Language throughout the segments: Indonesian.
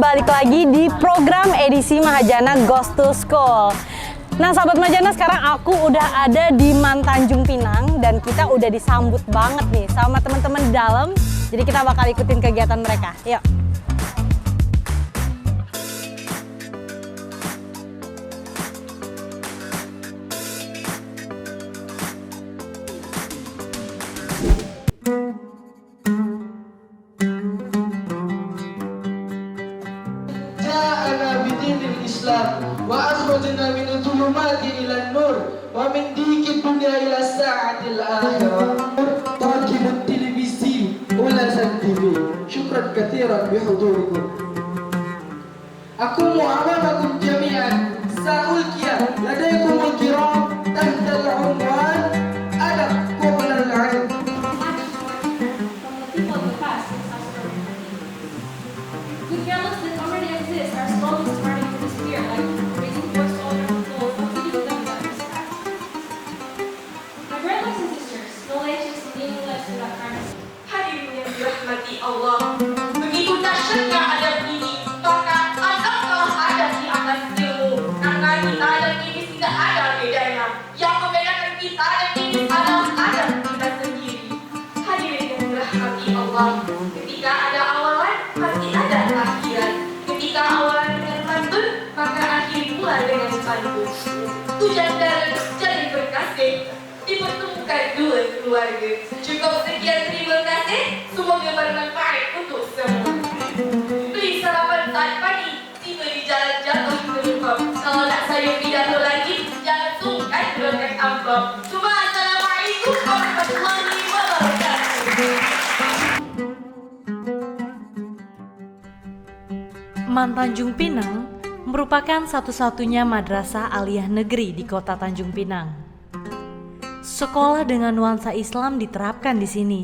balik lagi di program edisi Mahajana Goes to School. Nah sahabat Mahajana, sekarang aku udah ada di Tanjung Pinang dan kita udah disambut banget nih sama teman-teman di dalam. Jadi kita bakal ikutin kegiatan mereka. Yuk. وأخرجنا من الظلمات إلى النور ومن ضيق الدنيا إلى الساعة الآخرة طاقم التلفزي ولازم TV شكرا كثيرا بحضوركم أقوم أمامكم جميعا سألقي لديكم الكرام تحت العنوان أدب قبل العلم. Good values that already exist are slowly starting to disappear, like raising voice to older people, or feeding them to understand. My brothers and sisters, knowledge is meaningless without kindness. Hadirin yang dirahmati Allah, begitu dahsyatnya adab ini, maka adab telah ada di atas ilmu. Karena kita dan iblis tidak ada bedanya. Yang membedakan kita dan iblis adalah adab kita sendiri. Hadirin yang dirahmati Allah, ketika ada awalan, pasti ada akhiran. Ketika awalan dengan pantun, maka akhir pula dengan pantun. Hujan darah jadi berkasih, dipertemukan dua keluarga. Cukup sekian, terima kasih. Semoga bermanfaat untuk semua. Beli sarapan saat pagi, tiba di jalan jatuh penumpang. Kalau nak sayur pidato lagi, jangan sungkan berangkat amplop. Cuma assalamualaikum warahmatullahi wabarakatuh. Tanjung Pinang merupakan satu-satunya madrasah aliyah negeri di kota Tanjung Pinang. Sekolah dengan nuansa Islam diterapkan di sini.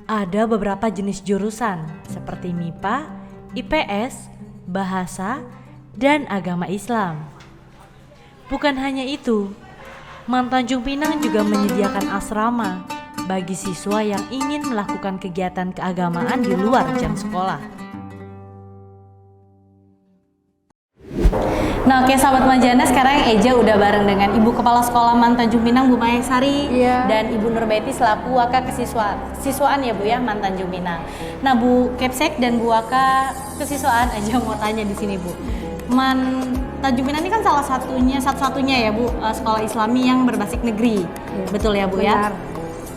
Ada beberapa jenis jurusan seperti MIPA, IPS, bahasa, dan agama Islam. Bukan hanya itu, Tanjung Pinang juga menyediakan asrama bagi siswa yang ingin melakukan kegiatan keagamaan di luar jam sekolah. Nah oke sahabat Mahajana, sekarang Eja udah bareng dengan Ibu Kepala Sekolah Tanjung Pinang Bu Maesari dan Ibu Nurbaiti selaku Waka Kesiswaan ya Bu ya Tanjung Pinang. Nah Bu Kepsek dan Bu Waka Kesiswaan aja mau tanya di sini Bu. Tanjung Pinang ini kan satu-satunya ya Bu sekolah Islami yang berbasis negeri. Betul ya Bu ya?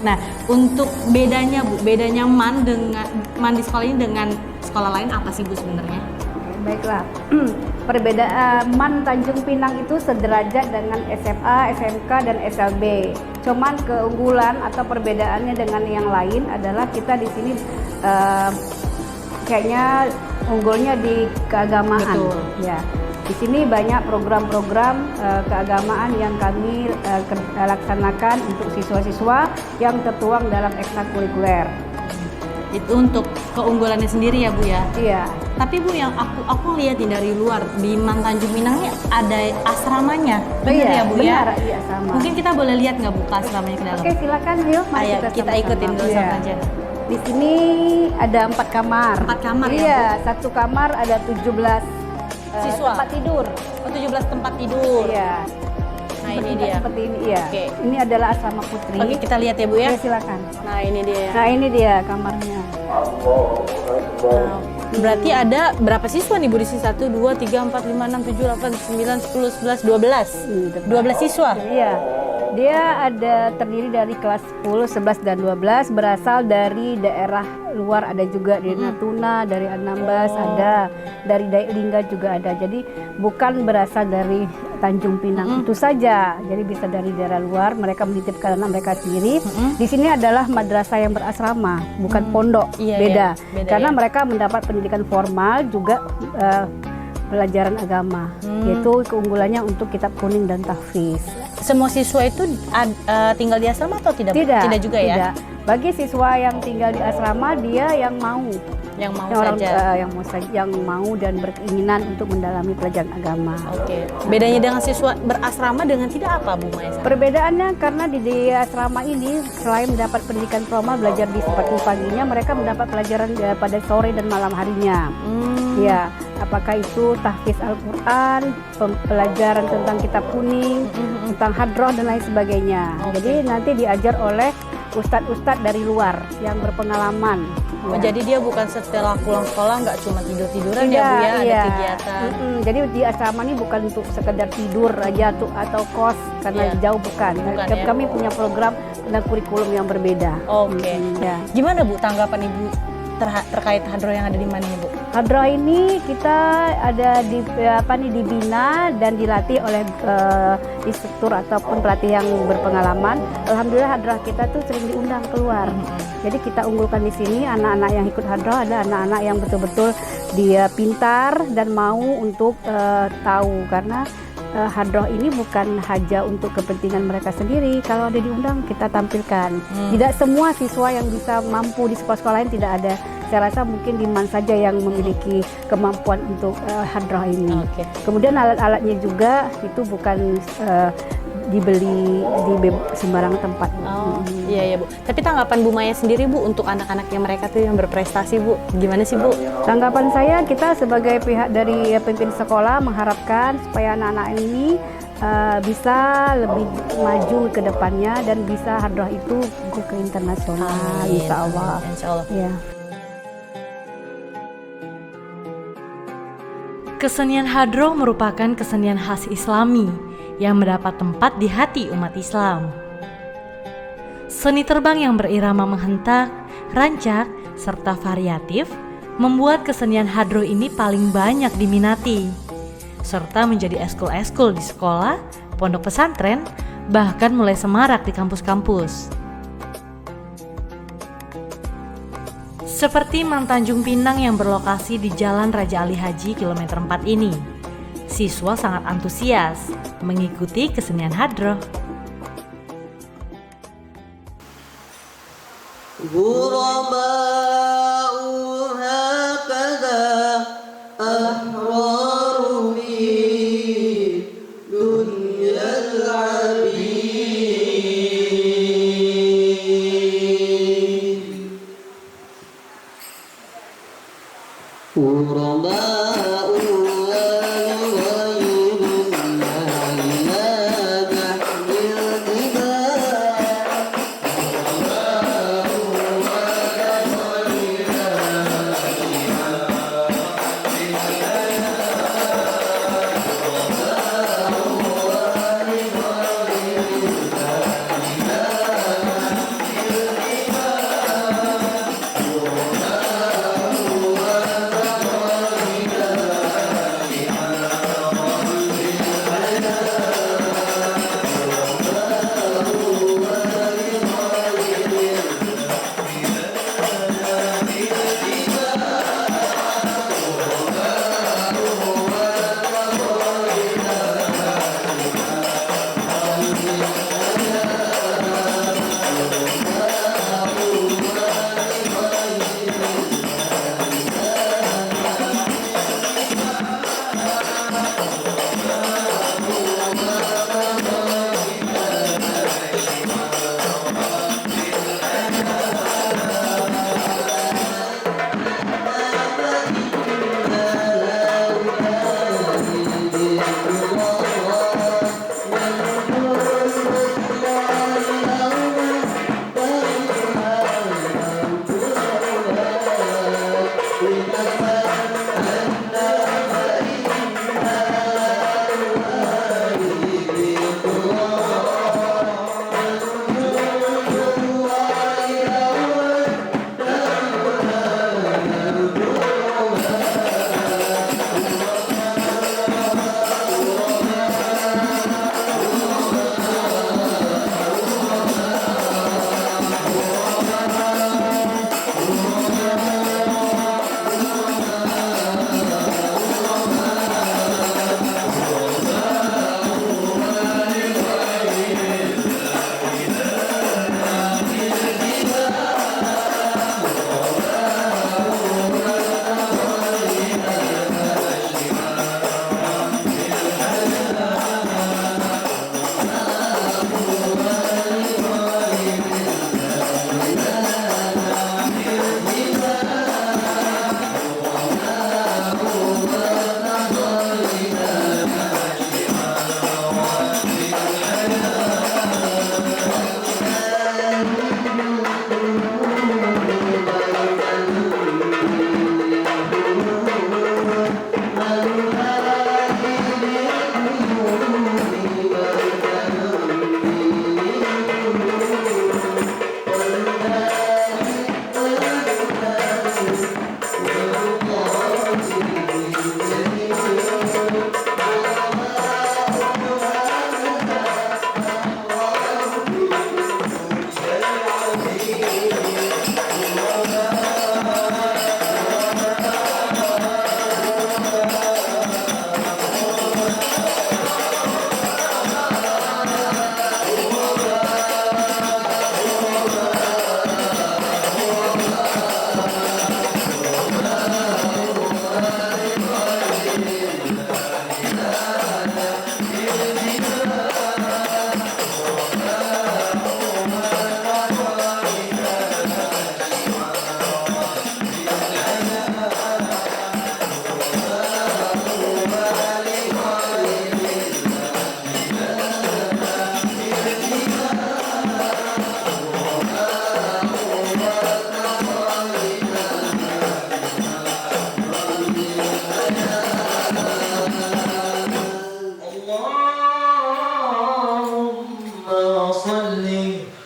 Nah, untuk bedanya Bu, bedanya dengan di sekolah ini dengan sekolah lain apa sih Bu sebenarnya? Baiklah, perbedaan Tanjung Pinang itu sederajat dengan SMA, SMK, dan SLB. Cuman keunggulan atau perbedaannya dengan yang lain adalah kita di sini kayaknya unggulnya di keagamaan. Betul. Ya, di sini banyak program-program keagamaan yang kami laksanakan untuk siswa-siswa yang tertuang dalam ekstrakurikuler. Itu untuk keunggulannya sendiri ya Bu ya? Iya. Tapi Bu yang aku lihat dari luar di Tanjung Pinang ini ada asramanya, benar ya Bu ya? Benar, iya sama. Mungkin kita boleh lihat nggak Bu asramanya ke dalam? Oke silakan yuk. Ayo kita ikutin dulu sama aja. Di sini ada 4 kamar. 4 kamar ya? Iya, satu kamar ada 17 siswa. tempat tidur. Oh 17 tempat tidur. Iya. Nah ini dia. Seperti ini iya. Oke. Ini adalah asrama putri. Oke kita lihat ya Bu ya. Oke silakan. Nah ini dia. Nah ini dia kamarnya. Nah, berarti ada berapa siswa nih Bu di sini? 1, 2, 3, 4, 5, 6, 7, 8, 9, 10, 11, 12. 12 siswa? Iya. Dia ada terdiri dari kelas 10, 11, dan 12 berasal dari daerah luar, ada juga dari Natuna, dari Anambas, ada dari Lingga juga ada. Jadi bukan berasal dari Tanjung Pinang itu saja. Jadi bisa dari daerah luar, mereka menitipkan anak mereka sendiri. Di sini adalah madrasah yang berasrama, bukan pondok. Beda karena mereka mendapat pendidikan formal juga pelajaran agama. Yaitu keunggulannya untuk kitab kuning dan tahfiz. semua siswa itu tinggal di asrama atau tidak? Bu? Tidak juga ya? Tidak. Bagi siswa yang tinggal di asrama, dia yang mau. Yang mau Orang saja. yang mau dan berkeinginan untuk mendalami pelajaran agama. Oke. Bedanya dengan siswa berasrama dengan tidak apa, Bu Maesa? Perbedaannya karena di asrama ini selain mendapat pendidikan formal belajar di seperti paginya, mereka mendapat pelajaran pada sore dan malam harinya. Ya, apakah itu tahfiz Al-Quran, pelajaran tentang kitab kuning, tentang hadroh dan lain sebagainya. Jadi nanti diajar oleh ustadz-ustadz dari luar yang berpengalaman. Oh, jadi dia bukan setelah pulang sekolah nggak cuma tidur-tiduran ya Bu ya, ada kegiatan. Jadi di asrama ini bukan untuk sekedar tidur aja atau kos karena jauh bukan. Ya. Kami punya program dan kurikulum yang berbeda. Oke. Ya. Gimana Bu tanggapan Ibu terkait hadroh yang ada di mana nih Bu? Hadroh ini kita ada dibina dan dilatih oleh instruktur ataupun pelatih yang berpengalaman. Alhamdulillah hadroh kita tuh sering diundang keluar. Jadi kita unggulkan di sini anak-anak yang ikut hadroh ada anak-anak yang betul-betul dia pintar dan mau untuk tahu karena hadroh ini bukan hanya untuk kepentingan mereka sendiri. Kalau ada diundang kita tampilkan. Tidak semua siswa yang bisa mampu di sekolah-sekolah lain tidak ada. Saya rasa mungkin Diman saja yang memiliki kemampuan untuk hadroh ini. Kemudian alat-alatnya juga itu bukan dibeli di sembarang tempat. Iya Bu. Tapi tanggapan Bu Maya sendiri Bu untuk anak-anaknya mereka tuh yang berprestasi Bu, gimana sih Bu? Tanggapan saya kita sebagai pihak dari pemimpin sekolah mengharapkan supaya anak-anak ini bisa lebih maju ke depannya dan bisa hadroh itu ke internasional, insya Allah. Insya Allah. Ya. Kesenian hadroh merupakan kesenian khas Islami yang mendapat tempat di hati umat Islam. Seni terbang yang berirama menghentak, rancak, serta variatif membuat kesenian hadroh ini paling banyak diminati, serta menjadi eskul-eskul di sekolah, pondok pesantren, bahkan mulai semarak di kampus-kampus. Seperti Mang Tanjung Pinang yang berlokasi di Jalan Raja Ali Haji kilometer 4 ini, siswa sangat antusias mengikuti kesenian hadroh.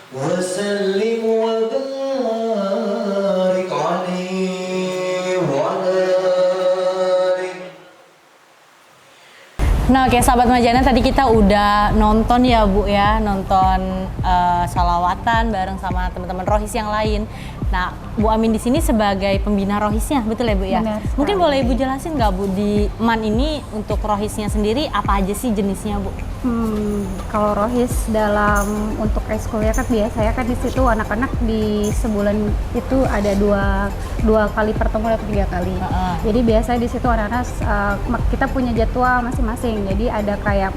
وسلم وبارك عليه وعلى آله. Nah, oke sahabat Majana, tadi kita udah nonton ya Bu ya, nonton sholawatan bareng sama teman-teman rohis yang lain. Nah, Bu Amin di sini sebagai pembina rohisnya, betul ya Bu ya? Benar sekali. Mungkin boleh Ibu jelasin nggak Bu, di MAN ini untuk rohisnya sendiri apa aja sih jenisnya Bu? Kalau rohis dalam untuk ekskul ya kan biasanya kan di situ anak-anak di sebulan itu ada dua kali pertemuan atau 3 kali. Jadi biasanya di situ anak-anak kita punya jadwal masing-masing. Jadi ada kayak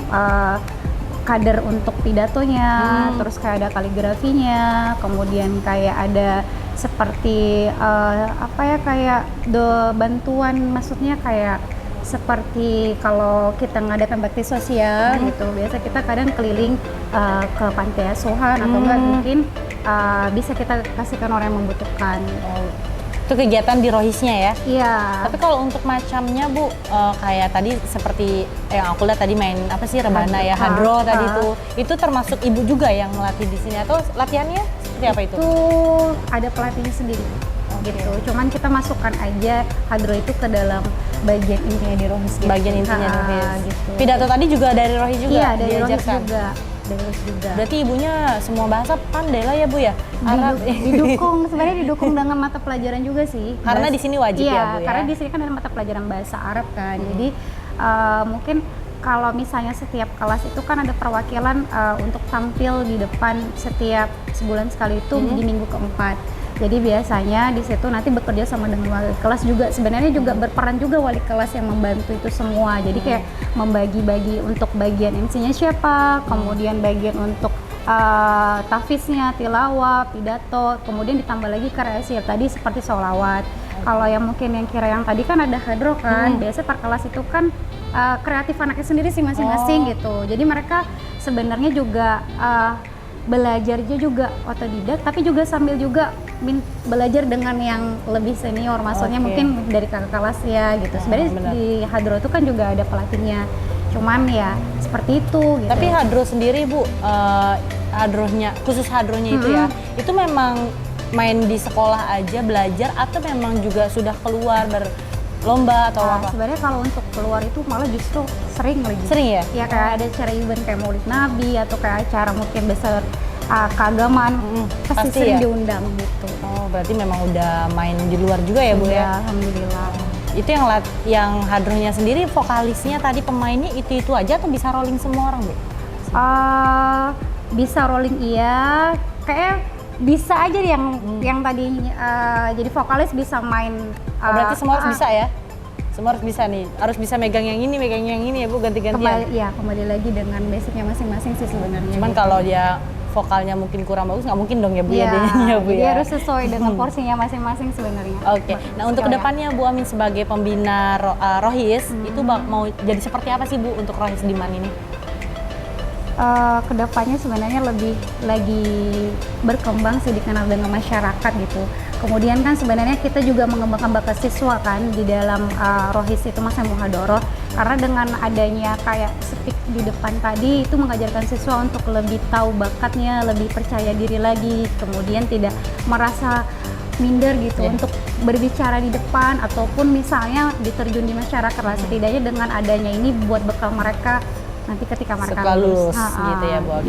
kader untuk pidatonya, terus kayak ada kaligrafinya, kemudian kayak ada seperti kayak bantuan, maksudnya kayak seperti kalau kita ngadakan bakti sosial gitu, biasa kita kadang keliling ke panti asuhan atau enggak mungkin bisa kita kasihkan orang yang membutuhkan. Itu kegiatan di rohisnya ya? Iya. Tapi kalau untuk macamnya Bu, kayak tadi seperti yang aku lihat tadi main apa sih rebana ya, hadro tadi itu termasuk Ibu juga yang melatih di sini atau latihannya seperti apa itu? Itu ada pelatihnya sendiri. Gitu. Cuman kita masukkan aja hadro itu ke dalam bagian intinya di rohis gitu. Bagian intinya di rohis. Gitu. Pidato tadi juga dari rohis juga? Iya, dari rohis diajarkan? juga. Dari rohis juga. Berarti Ibunya semua bahasa pandai lah ya Bu ya? Arab. Sebenarnya didukung dengan mata pelajaran juga sih. Karena di sini wajib iya, ya Bu ya? karena di sini kan ada mata pelajaran bahasa Arab kan. Jadi mungkin kalau misalnya setiap kelas itu kan ada perwakilan untuk tampil di depan setiap sebulan sekali itu di minggu keempat. Jadi biasanya di situ nanti bekerja sama dengan wali kelas juga, sebenarnya juga berperan juga wali kelas yang membantu itu semua. Jadi kayak membagi-bagi untuk bagian MC-nya siapa, kemudian bagian untuk tahfiznya, tilawah, pidato, kemudian ditambah lagi kreasi tadi seperti sholawat. Kalau yang mungkin yang kira yang tadi kan ada hadro kan, biasanya per kelas itu kan kreatif anaknya sendiri sih masing-masing gitu. Jadi mereka sebenarnya juga belajarnya juga otodidak, tapi juga sambil juga belajar dengan yang lebih senior, maksudnya mungkin dari kakak kelas ya gitu. Sebenarnya di hadro itu kan juga ada pelatihnya, cuman ya seperti itu gitu. Tapi hadro sendiri Bu, hadronya, khusus hadronya itu ya, itu memang main di sekolah aja belajar atau memang juga sudah keluar berlomba atau apa? Sebenarnya kalau untuk keluar itu malah justru sering lagi. Sering ya? Ya kayak ada acara event kayak Maulid Nabi atau kayak acara mungkin besar keagamaan, pasti sering ya? diundang gitu. Oh, berarti memang udah main di luar juga ya Bu ya? Iya, alhamdulillah. Itu yang hadronya sendiri, vokalisnya tadi pemainnya itu aja atau bisa rolling semua orang Bu? Bisa rolling iya, kayak bisa aja yang tadi jadi vokalis bisa main. Berarti semua harus bisa ya? Semua harus bisa nih, harus bisa megang yang ini ya Bu, ganti-gantian? Kembali lagi dengan basicnya masing-masing sih sebenarnya. Cuman kalau dia vokalnya mungkin kurang bagus, nggak mungkin dong ya Bu ya, dia Bu dia ya? harus sesuai dengan porsinya masing-masing sebenarnya. Oke, nah untuk kedepannya Bu Amin sebagai pembina rohis, itu mau jadi seperti apa sih Bu untuk rohis di MAN ini? Kedepannya sebenarnya lebih lagi berkembang sih, dikenal dengan masyarakat gitu. Kemudian kan sebenarnya kita juga mengembangkan bakat siswa kan di dalam rohis itu masa muhadoroh, karena dengan adanya kayak speak di depan tadi itu mengajarkan siswa untuk lebih tahu bakatnya, lebih percaya diri lagi, kemudian tidak merasa minder gitu untuk berbicara di depan ataupun misalnya diterjun di masyarakat lah. Setidaknya dengan adanya ini buat bekal mereka nanti ketika mereka lulus gitu ya Bu.